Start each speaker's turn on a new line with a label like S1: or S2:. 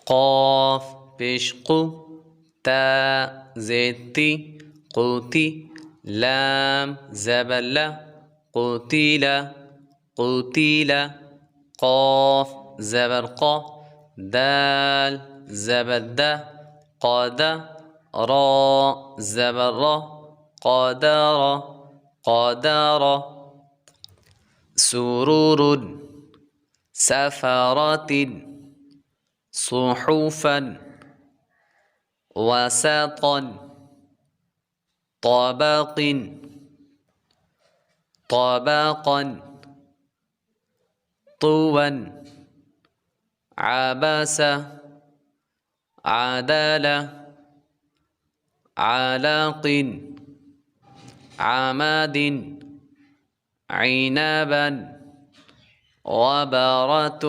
S1: قاف بشق تا زيتي قوتي لام زبل قتيل قتيل قاف زبرق دال زبد قاد را زبر قادر قادر سرور سفرات صحفا وسطا طبق طبقا طوا عبس عدل علق عمد عنبا غبرة